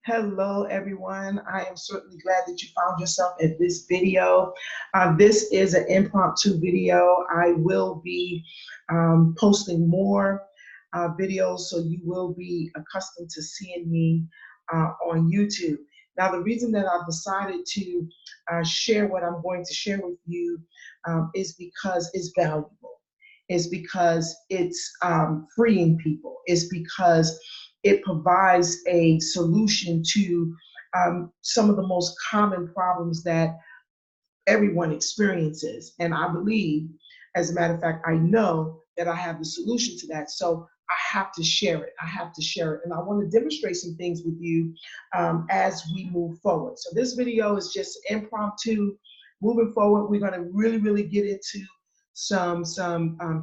Hello, everyone. I am certainly glad that you found yourself at this video. This is an impromptu video. I will be posting more videos, so you will be accustomed to seeing me on YouTube. Now, the reason that I've decided to share what I'm going to share with you is because it's valuable. It's because it's freeing people. It's because it provides a solution to some of the most common problems that everyone experiences. And I believe, as a matter of fact, I know that I have the solution to that. So I have to share it. I have to share it. And I want to demonstrate some things with you as we move forward. So this video is just impromptu. Moving forward, we're going to really get into some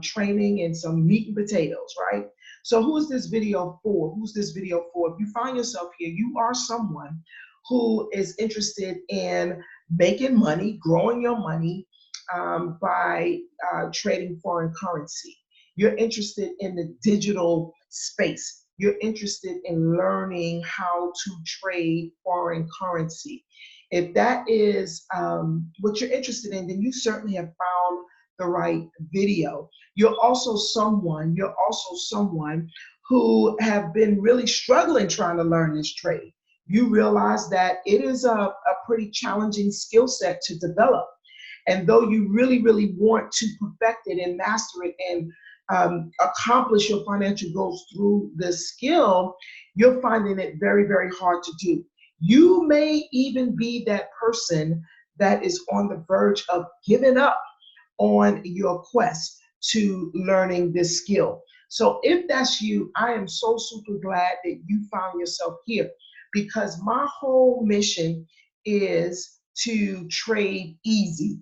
training and some meat and potatoes, right? So who is this video for? Who's this video for? If you find yourself here, you are someone who is interested in making money, growing your money by trading foreign currency. You're interested in the digital space. You're interested in learning how to trade foreign currency. If that is what you're interested in, then you certainly have found the right video. You're also someone who have been really struggling trying to learn this trade. You realize that it is a pretty challenging skill set to develop. And though you really want to perfect it and master it and accomplish your financial goals through this skill, you're finding it very hard to do. You may even be that person that is on the verge of giving up on your quest to learning this skill. So if that's you, I am so super glad that you found yourself here, because my whole mission is to trade easy.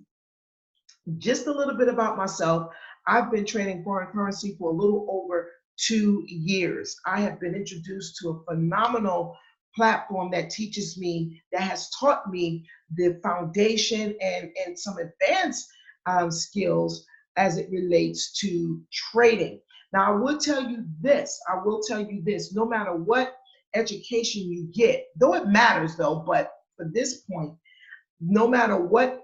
Just a little bit about myself. I've been trading foreign currency for a little over 2 years. I have been introduced to a phenomenal platform that teaches me, that has taught me the foundation and some advanced skills as it relates to trading. Now, I will tell you this, no matter what education you get, though it matters though, but for this point, no matter what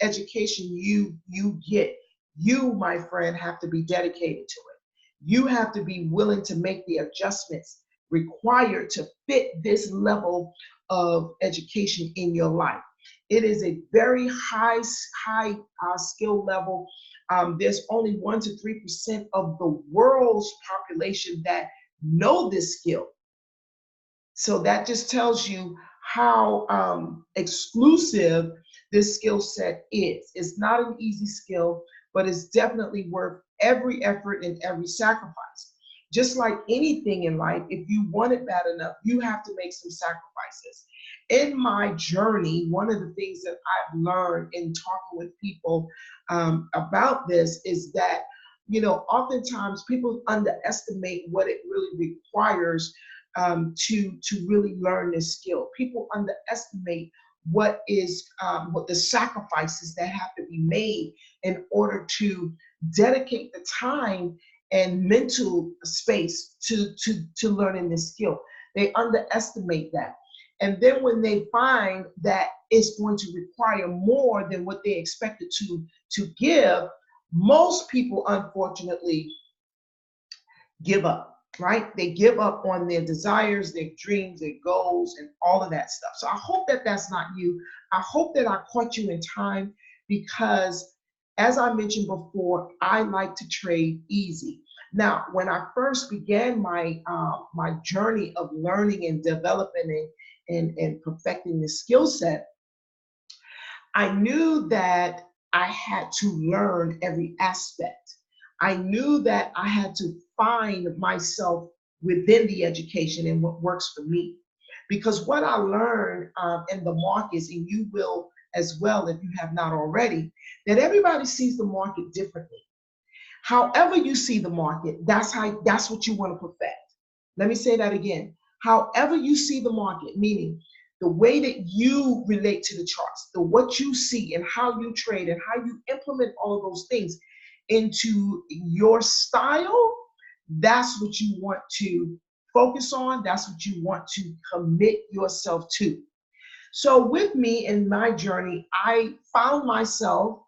education you get, you, my friend, have to be dedicated to it. You have to be willing to make the adjustments required to fit this level of education in your life. It is a very high skill level. There's only 1 to 3% of the world's population that know this skill. So that just tells you how exclusive this skill set is. It's not an easy skill, but it's definitely worth every effort and every sacrifice. Just like anything in life, if you want it bad enough, you have to make some sacrifices. In my journey, one of the things that I've learned in talking with people about this is that, oftentimes people underestimate what it really requires to really learn this skill. People underestimate what the sacrifices that have to be made in order to dedicate the time and mental space to learning this skill. They underestimate that. And then when they find that it's going to require more than what they expected to give, most people unfortunately give up, right? They give up on their desires, their dreams, their goals, and all of that stuff. So I hope that that's not you. I hope that I caught you in time, because, as I mentioned before, I like to trade easy. Now, when I first began my journey of learning and developing and perfecting the skill set, I knew that I had to learn every aspect. I knew that I had to find myself within the education and what works for me. Because what I learned in the markets, and you will as well if you have not already, that everybody sees the market differently. However you see the market, that's what you want to perfect. Let me say that again. However you see the market, meaning the way that you relate to the charts, what you see and how you trade and how you implement all of those things into your style, that's what you want to focus on, that's what you want to commit yourself to. So with me in my journey, I found myself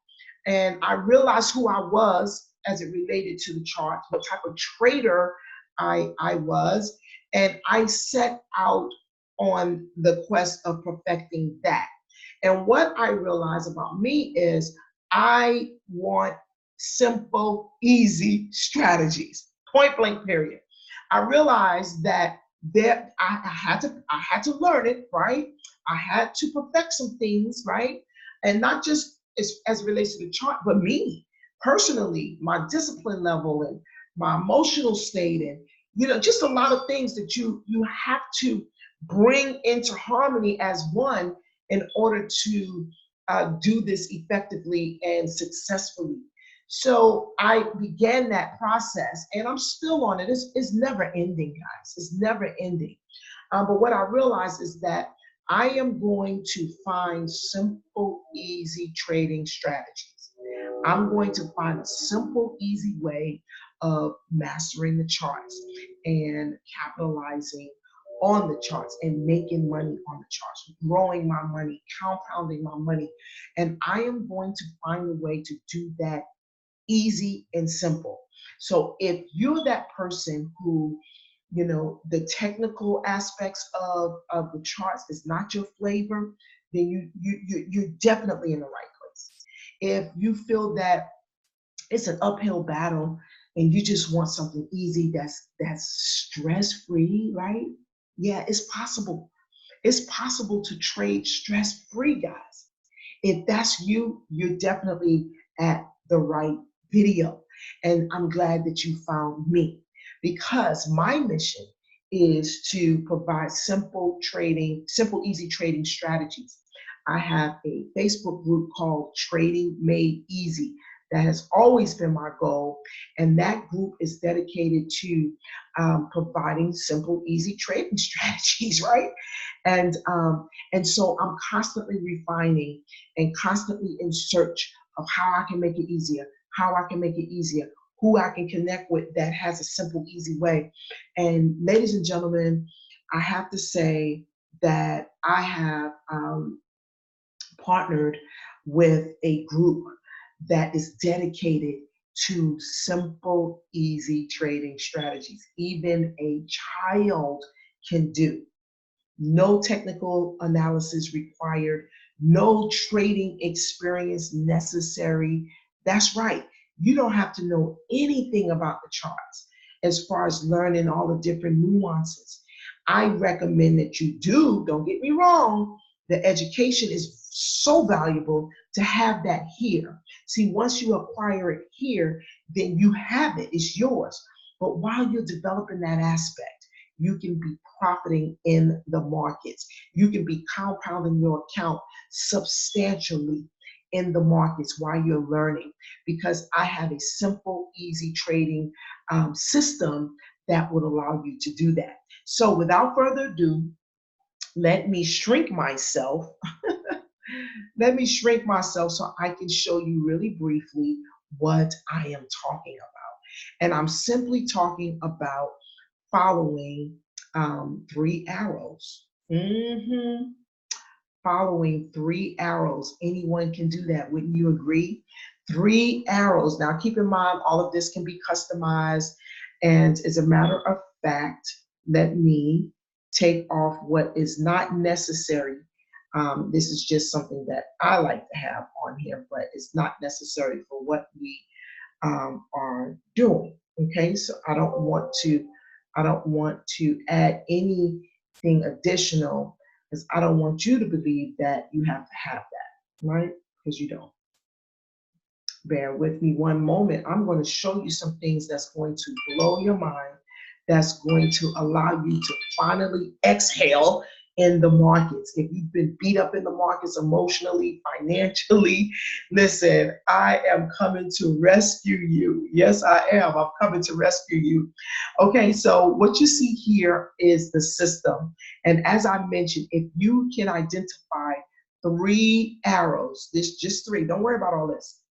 and I realized who I was as it related to the chart, what type of trader I was, and I set out on the quest of perfecting that. And what I realized about me is I want simple, easy strategies. Point blank, period. I realized that I had to learn it, right? I had to perfect some things, right? And not just as it relates to the chart, but me personally, my discipline level and my emotional state, and just a lot of things that you have to bring into harmony as one in order to do this effectively and successfully. So I began that process, and I'm still on it. It's never ending, guys. It's never ending. But what I realized is that I am going to find simple, easy trading strategies. I'm going to find a simple, easy way of mastering the charts and capitalizing on the charts and making money on the charts, growing my money, compounding my money. And I am going to find a way to do that easy and simple. So if you're that person who, the technical aspects of the charts is not your flavor, then you're definitely in the right place. If you feel that it's an uphill battle and you just want something easy that's stress-free, right? Yeah, it's possible. It's possible to trade stress-free, guys. If that's you, you're definitely at the right video. And I'm glad that you found me, because my mission is to provide simple, easy trading strategies. I have a Facebook group called Trading Made Easy. That has always been my goal. And that group is dedicated to providing simple, easy trading strategies, right? And and so I'm constantly refining and constantly in search of how I can make it easier, who I can connect with that has a simple, easy way. And ladies and gentlemen, I have to say that I have partnered with a group that is dedicated to simple, easy trading strategies. Even a child can do. No technical analysis required, no trading experience necessary. That's right. You don't have to know anything about the charts as far as learning all the different nuances. I recommend that you do, don't get me wrong, the education is so valuable to have that here. See, once you acquire it here, then you have it, it's yours. But while you're developing that aspect, you can be profiting in the markets. You can be compounding your account substantially in the markets while you're learning, because I have a simple, easy trading system that would allow you to do that. So without further ado, let me shrink myself. Let me shrink myself so I can show you really briefly what I am talking about. And I'm simply talking about following 3 arrows. Following 3 arrows. Anyone can do that. Wouldn't you agree? 3 arrows. Now, keep in mind, all of this can be customized. And as a matter of fact, let me take off what is not necessary. This is just something that I like to have on here, but it's not necessary for what we are doing. Okay, so I don't want to add anything additional, because I don't want you to believe that you have to have that, right? Because you don't. Bear with me one moment. I'm going to show you some things that's going to blow your mind, that's going to allow you to finally exhale in the markets. If you've been beat up in the markets emotionally, financially, listen, I am coming to rescue you. Yes, I am. I'm coming to rescue you. Okay, so what you see here is the system. And as I mentioned, if you can identify 3 arrows, this just 3, don't worry about all this,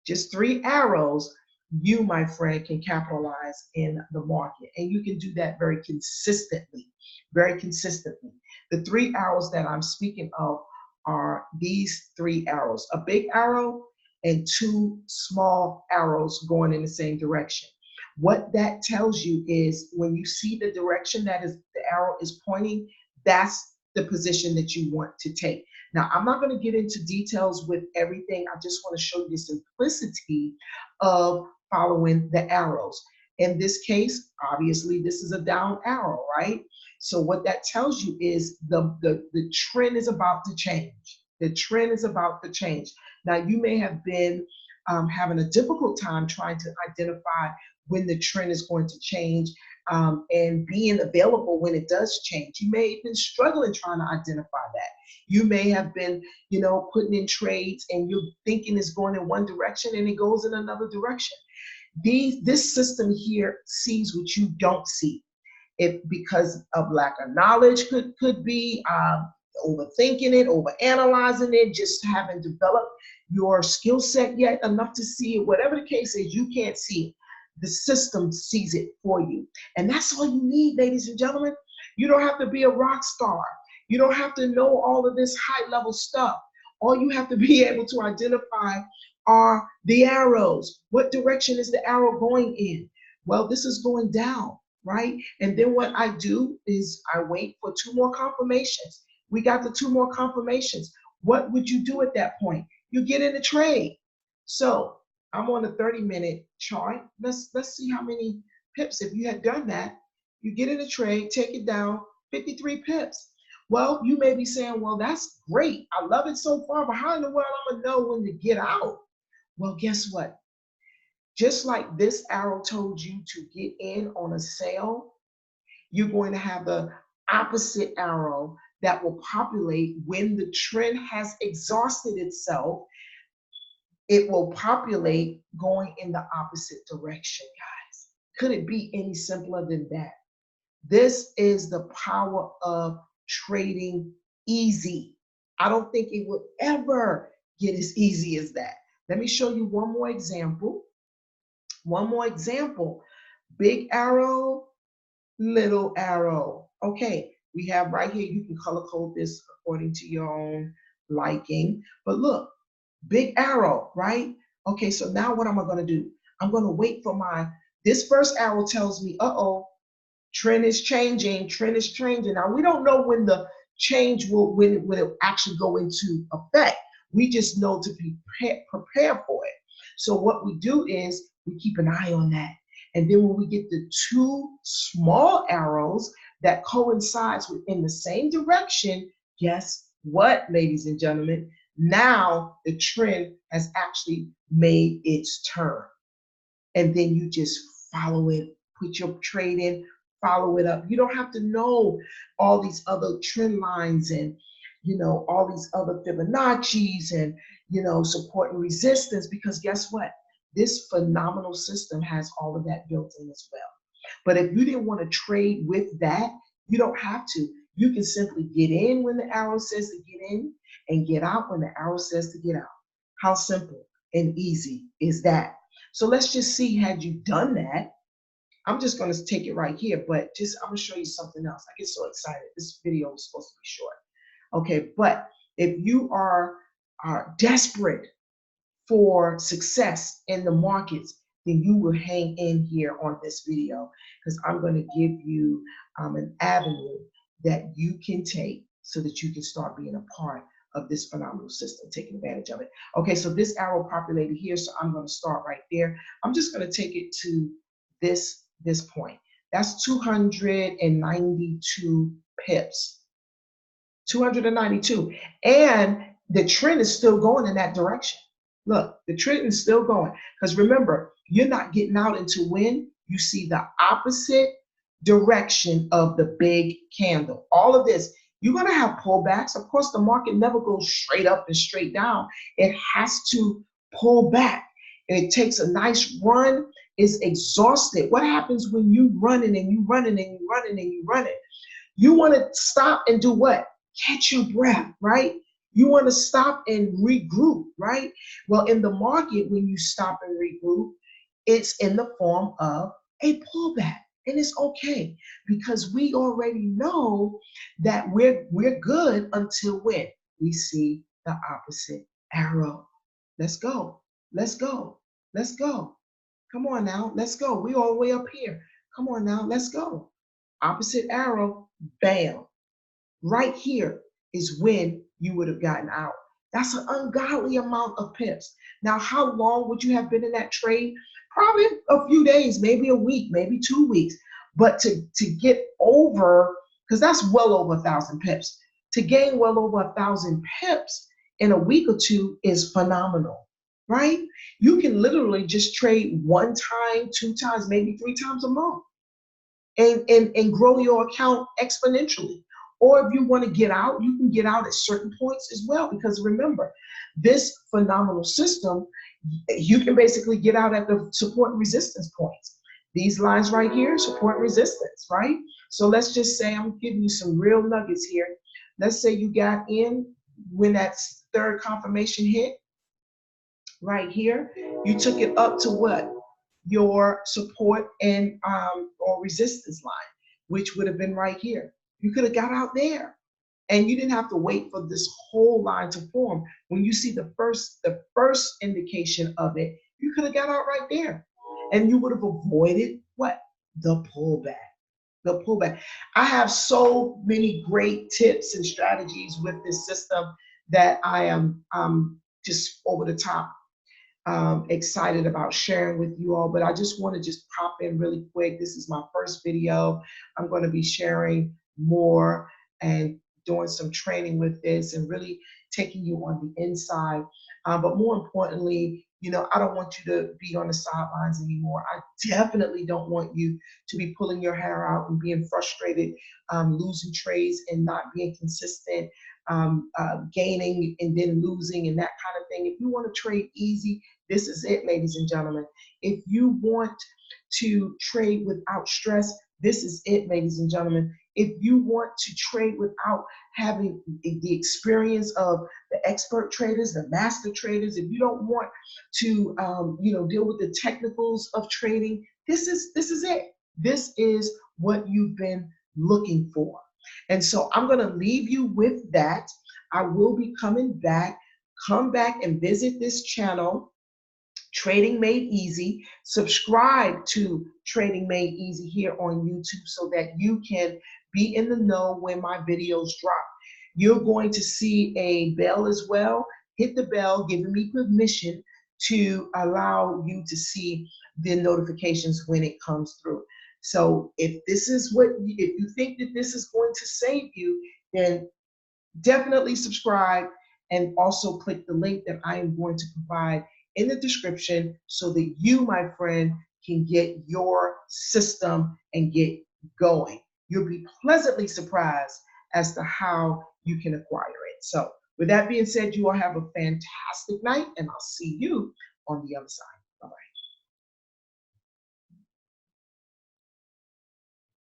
just 3 arrows, you, my friend, can capitalize in the market. And you can do that very consistently, very consistently. The 3 arrows that I'm speaking of are these 3 arrows, a big arrow and 2 small arrows going in the same direction. What that tells you is when you see the direction that is the arrow is pointing, that's the position that you want to take. Now, I'm not going to get into details with everything. I just want to show you the simplicity of following the arrows. In this case, obviously, this is a down arrow, right? So what that tells you is the trend is about to change. The trend is about to change. Now, you may have been having a difficult time trying to identify when the trend is going to change and being available when it does change. You may have been struggling trying to identify that. You may have been, putting in trades and you're thinking it's going in one direction and it goes in another direction. This system here sees what you don't see. It because of lack of knowledge could be overthinking it, overanalyzing it, just haven't developed your skill set yet enough to see it. Whatever the case is, you can't see it. The system sees it for you. And that's all you need, ladies and gentlemen. You don't have to be a rock star. You don't have to know all of this high level stuff. All you have to be able to identify are the arrows. What direction is the arrow going in? Well, this is going down, right? And then what I do is I wait for 2 more confirmations. We got the 2 more confirmations. What would you do at that point? You get in a trade. So I'm on a 30-minute chart. Let's see how many pips. If you had done that, you get in a trade, take it down, 53 pips. Well, you may be saying, well, that's great. I love it so far, but how in the world am I gonna know when to get out? Well, guess what? Just like this arrow told you to get in on a sale, you're going to have the opposite arrow that will populate when the trend has exhausted itself. It will populate going in the opposite direction, guys. Could it be any simpler than that? This is the power of trading easy. I don't think it will ever get as easy as that. Let me show you one more example. One more example. Big arrow, little arrow. Okay, we have right here, you can color code this according to your own liking. But look, big arrow, right? Okay, so now what am I going to do? I'm going to wait for this first arrow tells me, uh-oh, trend is changing, trend is changing. Now, we don't know when the change when it will actually go into effect. We just know to be prepare for it. So what we do is we keep an eye on that. And then when we get the 2 small arrows that coincides within the same direction, guess what, ladies and gentlemen? Now the trend has actually made its turn. And then you just follow it, put your trade in, follow it up. You don't have to know all these other trend lines and, all these other Fibonacci's and, support and resistance, because guess what? This phenomenal system has all of that built in as well. But if you didn't want to trade with that, you don't have to. You can simply get in when the arrow says to get in and get out when the arrow says to get out. How simple and easy is that? So let's just see, had you done that, I'm just going to take it right here, but I'm going to show you something else. I get so excited. This video is supposed to be short. Okay, but if you are desperate for success in the markets, then you will hang in here on this video, because I'm going to give you an avenue that you can take so that you can start being a part of this phenomenal system, taking advantage of it. Okay, so this arrow populated here, so I'm going to start right there. I'm just going to take it to this point. That's 292 pips. 292. And the trend is still going in that direction. Look, the trend is still going. Because remember, you're not getting out until when you see the opposite direction of the big candle. All of this, you're going to have pullbacks. Of course, the market never goes straight up and straight down. It has to pull back. And it takes a nice run, is exhausted. What happens when you running and you running and you running and you running? You want to stop and do what? Catch your breath, right? You want to stop and regroup, right? Well, in the market, when you stop and regroup, It's in the form of a pullback. And it's okay because we already know that we're good until when we see the opposite arrow. Let's go. Let's go. Let's go. Come on now. Let's go. We all the way up here. Come on now. Let's go. Opposite arrow. Bam. Right here is when you would have gotten out. That's an ungodly amount of pips. Now, how long would you have been in that trade? Probably a few days, maybe a week, maybe 2 weeks. But to get over, because that's well over 1,000 pips, to gain well over 1,000 pips in a week or two is phenomenal, right? You can literally just trade one time, two times, maybe three times a month and grow your account exponentially. Or if you want to get out, you can get out at certain points as well. Because remember, this phenomenal system, you can basically get out at the support and resistance points. These lines right here, support and resistance, right? So let's just say I'm giving you some real nuggets here. Let's say you got in when that third confirmation hit right here. You took it up to what? Your support and or resistance line, which would have been right here. You could have got out there, and you didn't have to wait for this whole line to form. When you see the first indication of it, you could have got out right there, and you would have avoided what? The pullback. The pullback. I have so many great tips and strategies with this system that I am just over the top excited about sharing with you all, but I just want to just pop in really quick. This is my first video. I'm going to be sharing more and doing some training with this and really taking you on the inside. But more importantly, I don't want you to be on the sidelines anymore. I definitely don't want you to be pulling your hair out and being frustrated, losing trades and not being consistent, gaining and then losing and that kind of thing. If you want to trade easy, this is it, ladies and gentlemen. If you want to trade without stress, this is it, ladies and gentlemen. If you want to trade without having the experience of the expert traders, the master traders, if you don't want to, deal with the technicals of trading, this is it. This is what you've been looking for. And so I'm going to leave you with that. I will be coming back. Come back and visit this channel, Trading Made Easy. Subscribe to Trading Made Easy here on YouTube so that you can be in the know when my videos drop. You're going to see a bell as well. Hit the bell, giving me permission to allow you to see the notifications when it comes through. So if you think that this is going to save you, then definitely subscribe and also click the link that I am going to provide in the description so that you, my friend, can get your system and get going. You'll be pleasantly surprised as to how you can acquire it. So with that being said, you all have a fantastic night, and I'll see you on the other side. Bye-bye.